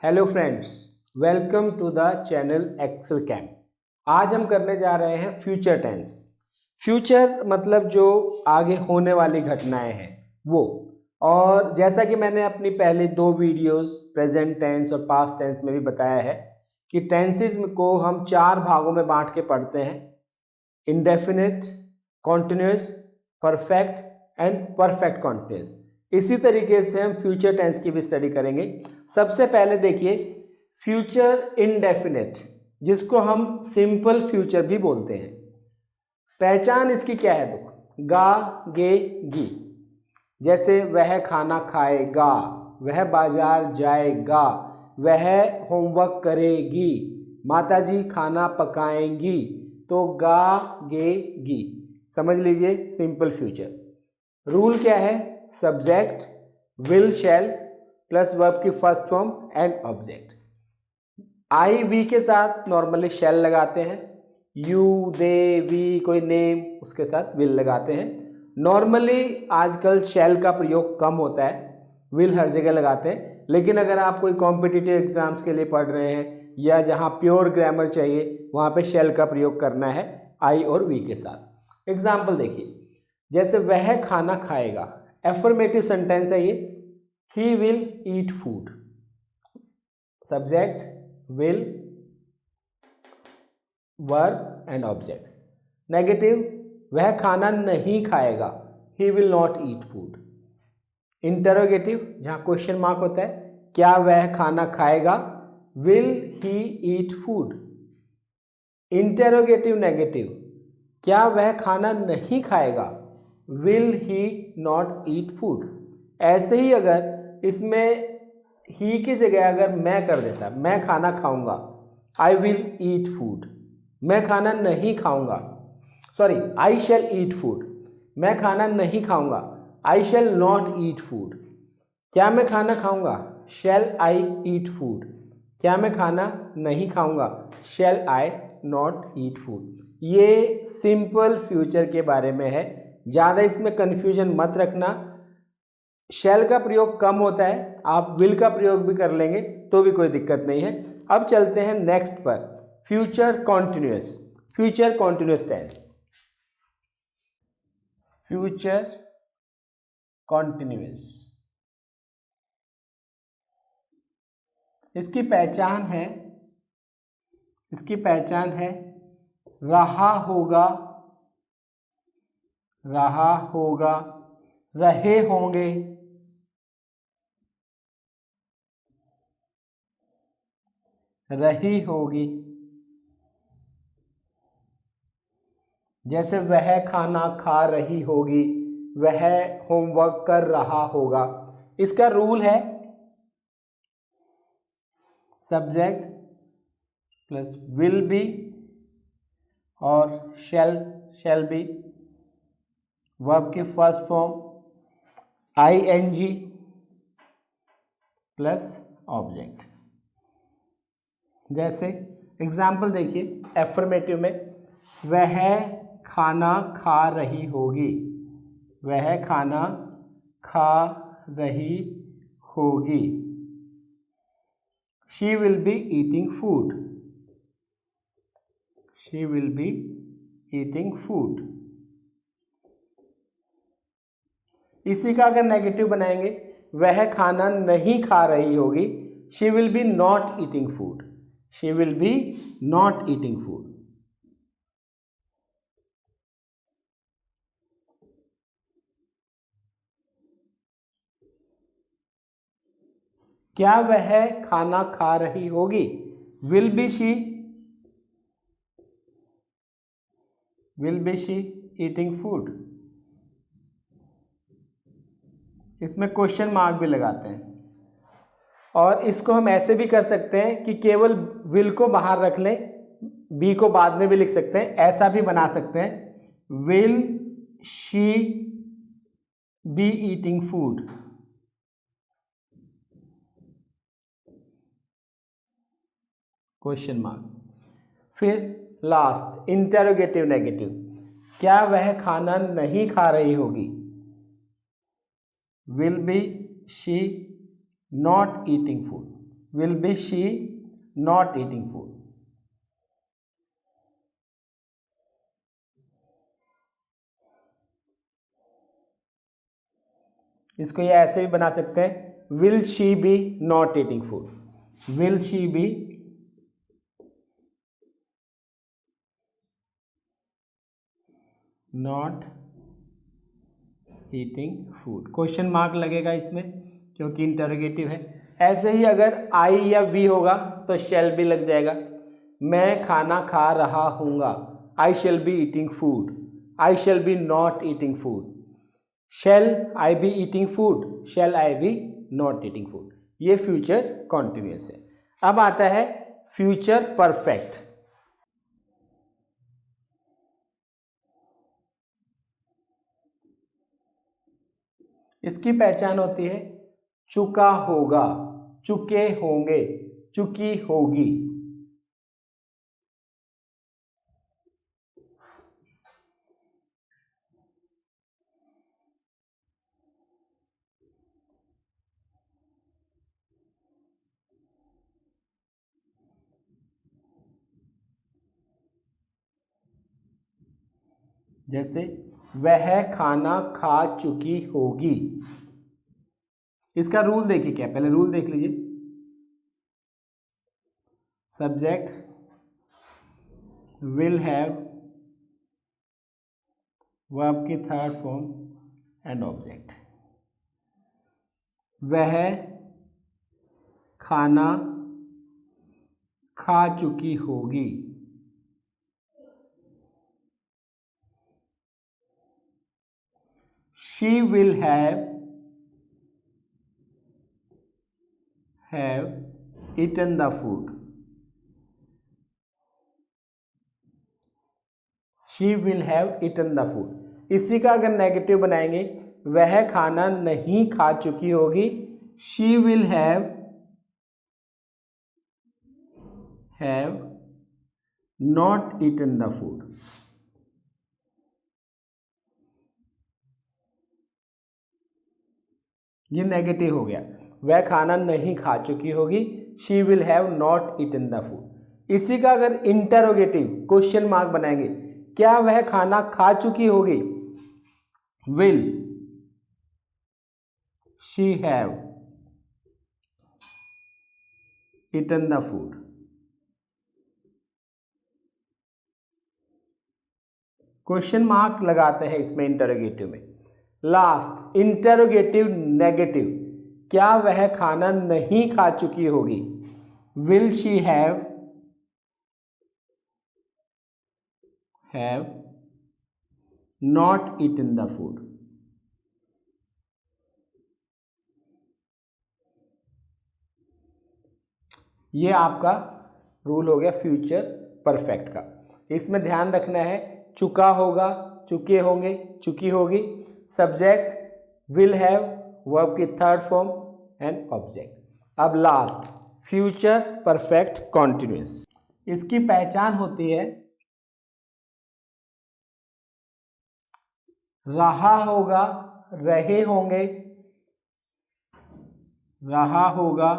Hello friends, welcome to the channel Excel Camp. आज हम करने जा रहे हैं फ्यूचर टेंस। फ्यूचर मतलब जो आगे होने वाली घटनाएं हैं वो। और जैसा कि मैंने अपनी पहले दो वीडियोस प्रेजेंट टेंस और पास्ट टेंस में भी बताया है कि टेंसेस को हम चार भागों में बांट के पढ़ते हैं: indefinite, continuous, perfect and perfect continuous. इसी तरीके से हम फ्यूचर टेंस की भी स्टडी करेंगे। सबसे पहले देखिए फ्यूचर इंडेफिनिट, जिसको हम सिंपल फ्यूचर भी बोलते हैं। पहचान इसकी क्या है? देखो, गा, गे, गी। जैसे वह खाना खाएगा, वह बाजार जाएगा, वह होमवर्क करेगी, माताजी खाना पकाएंगी। तो गा, गे, गी समझ लीजिए सिंपल फ्यूचर। रूल क्या है? Subject, will, shall plus verb की first form and object. I we के साथ नॉर्मली शैल लगाते हैं, यू, दे, वी कोई नेम उसके साथ विल लगाते हैं। नॉर्मली आजकल शैल का प्रयोग कम होता है, विल हर जगह लगाते हैं। लेकिन अगर आप कोई कॉम्पिटिटिव एग्जाम्स के लिए पढ़ रहे हैं या जहां प्योर ग्रामर चाहिए वहां पे शैल का प्रयोग करना है आई और वी के साथ। एग्जाम्पल देखिए, जैसे वह खाना खाएगा, एफर्मेटिव सेंटेंस है ये। He will eat food, subject, will, verb and object. Negative, वह खाना नहीं खाएगा, he will not eat food. Interrogative, जहां क्वेश्चन मार्क होता है, क्या वह खाना खाएगा, will he eat food. Interrogative negative, क्या वह खाना नहीं खाएगा, will he not eat food. ऐसे ही अगर इसमें ही की जगह अगर मैं कर देता, मैं खाना खाऊंगा, आई विल ईट फूड। मैं खाना नहीं खाऊंगा, सॉरी, आई शैल ईट फूड। मैं खाना नहीं खाऊंगा, आई शैल नॉट ईट फूड। क्या मैं खाना खाऊंगा, शैल आई ईट फूड। क्या मैं खाना नहीं खाऊंगा, शैल आई नॉट ईट फूड। ये सिंपल फ्यूचर के बारे में है, ज़्यादा इसमें कन्फ्यूजन मत रखना। शैल का प्रयोग कम होता है, आप विल का प्रयोग भी कर लेंगे तो भी कोई दिक्कत नहीं है। अब चलते हैं नेक्स्ट पर, future continuous. Future continuous tense, future continuous. इसकी पहचान है, रहा होगा, रहा होगा, रहे होंगे, रही होगी। जैसे वह खाना खा रही होगी, वह होमवर्क कर रहा होगा। इसका रूल है सब्जेक्ट प्लस विल बी और शैल बी, वर्ब की first form I N G plus object. जैसे एग्जाम्पल देखिए, एफर्मेटिव में वह खाना खा रही होगी, वह खाना खा रही होगी। She will be eating food, she will be eating food. इसी का अगर नेगेटिव बनाएंगे, वह खाना नहीं खा रही होगी, she will be not eating food, she will be not eating food. क्या वह खाना खा रही होगी, will be she eating food. इसमें क्वेश्चन मार्क भी लगाते हैं। और इसको हम ऐसे भी कर सकते हैं कि केवल विल को बाहर रख लें, बी को बाद में भी लिख सकते हैं, ऐसा भी बना सकते हैं, will she be eating food. Question mark. फिर लास्ट इंटेरोगेटिव नेगेटिव, क्या वह खाना नहीं खा रही होगी, will be she not eating food. will be she not eating food? इसको ये ऐसे भी बना सकते हैं, will she be not eating food, will she be not eating food, question mark लगेगा इसमें क्योंकि इंटरोगेटिव है। ऐसे ही अगर आई या वी होगा तो शैल बी लग जाएगा, मैं खाना खा रहा हूँगा, I shall be eating food, I shall be not eating food, shall I be eating food, shall I be not eating food, ये फ्यूचर कॉन्टिन्यूअस है। अब आता है फ्यूचर परफेक्ट। इसकी पहचान होती है चुका होगा, चुके होंगे, चुकी होगी। जैसे वह खाना खा चुकी होगी, इसका रूल देखिए, क्या पहले रूल देख लीजिए, सब्जेक्ट विल हैव, वर्ब की थर्ड फॉर्म एंड ऑब्जेक्ट। वह खाना खा चुकी होगी, she will have eaten the food, she will have eaten the food। इसी का अगर नेगेटिव बनाएंगे, वह खाना नहीं खा चुकी होगी, she will have not eaten the food। ये नेगेटिव हो गया, वह खाना नहीं खा चुकी होगी, she will have not eaten the food. इसी का अगर इंटरोगेटिव क्वेश्चन मार्क बनाएंगे, क्या वह खाना खा चुकी होगी, will she have eaten the food. Question mark लगाते हैं इसमें इंटरोगेटिव में। लास्ट इंटरोगेटिव नेगेटिव, क्या वह खाना नहीं खा चुकी होगी, will she have not eaten the food. ये आपका रूल हो गया फ्यूचर परफेक्ट का। इसमें ध्यान रखना है, चुका होगा, चुके होंगे, चुकी होगी, सब्जेक्ट विल हैव, वर्ब की थर्ड फॉर्म एंड ऑब्जेक्ट। अब लास्ट फ्यूचर परफेक्ट कॉन्टिन्यूअस। इसकी पहचान होती है रहा होगा, रहे होंगे, रहा होगा,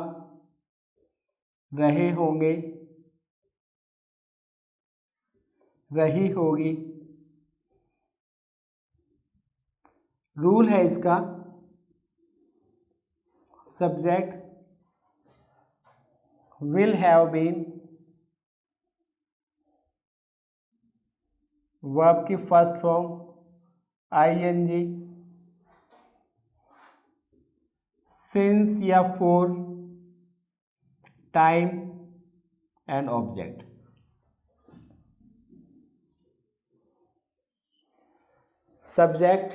रहे होंगे, रही होगी। रूल है इसका, subject will have been, verb की फर्स्ट फॉर्म आईएनजी, सिंस या for, time and object. Subject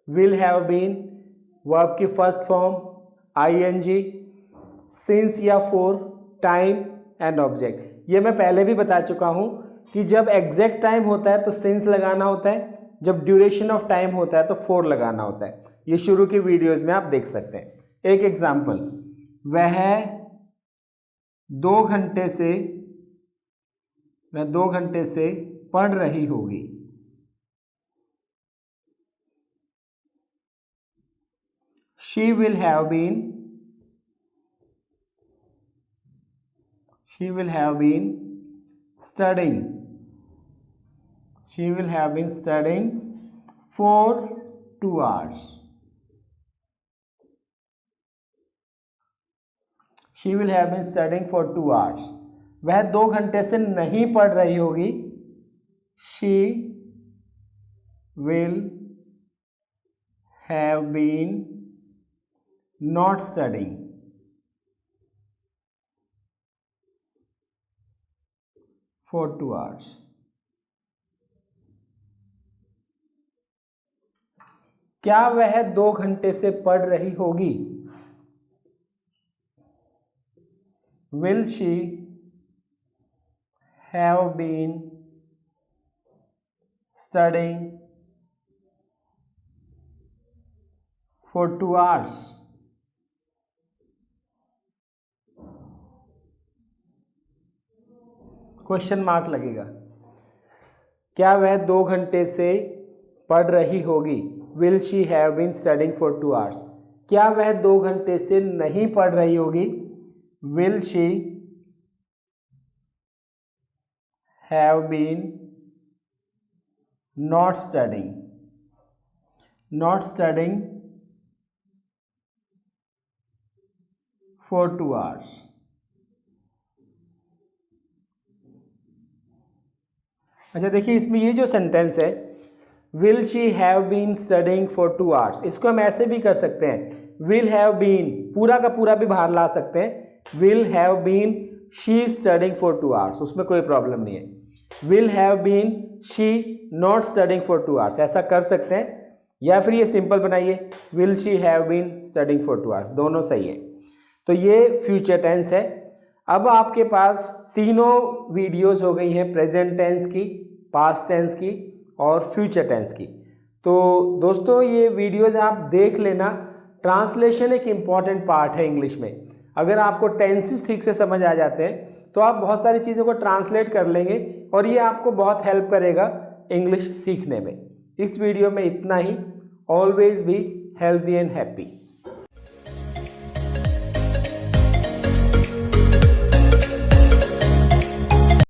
will have been, verb की फर्स्ट फॉर्म आईएनजी, सिंस या फॉर, टाइम एंड ऑब्जेक्ट। ये मैं पहले भी बता चुका हूं कि जब एग्जैक्ट टाइम होता है तो सिंस लगाना होता है, जब ड्यूरेशन ऑफ टाइम होता है तो फॉर लगाना होता है। ये शुरू की वीडियोस में आप देख सकते हैं। एक एग्जाम्पल, वह 2 घंटे से, वह 2 घंटे से पढ़ रही होगी, she will have been she will have been studying. She will have been studying for 2 hours. She will have been studying for 2 hours. वह 2 घंटे से नहीं पढ़ रही होगी. She will have been not studying for 2 hours. क्या वह 2 घंटे से पढ़ रही होगी? Will she have been studying for 2 hours? Question mark लगेगा. क्या वह 2 घंटे से पढ़ रही होगी? Will she have been studying for 2 hours? क्या वह 2 घंटे से नहीं पढ़ रही होगी? Will she have been not studying for 2 hours? अच्छा देखिए, इसमें ये जो सेंटेंस है will she have been studying for 2 hours, इसको हम ऐसे भी कर सकते हैं. विल हैव बीन पूरा का पूरा भी बाहर ला सकते हैं. Will have been she studying for 2 hours, उसमें कोई प्रॉब्लम नहीं है. Will have been she not studying for 2 hours, ऐसा कर सकते हैं. या फिर ये सिंपल बनाइए, will she have been studying for 2 hours, दोनों सही है. तो ये फ्यूचर टेंस है. अब आपके पास तीनों वीडियोस हो गई हैं, प्रेजेंट टेंस की, पास्ट टेंस की और फ्यूचर टेंस की. तो दोस्तों ये वीडियोस आप देख लेना. ट्रांसलेशन एक इम्पॉर्टेंट पार्ट है इंग्लिश में. अगर आपको टेंसेस ठीक से समझ आ जाते हैं तो आप बहुत सारी चीज़ों को ट्रांसलेट कर लेंगे और ये आपको बहुत हेल्प करेगा इंग्लिश सीखने में. इस वीडियो में इतना ही. Always be healthy and happy.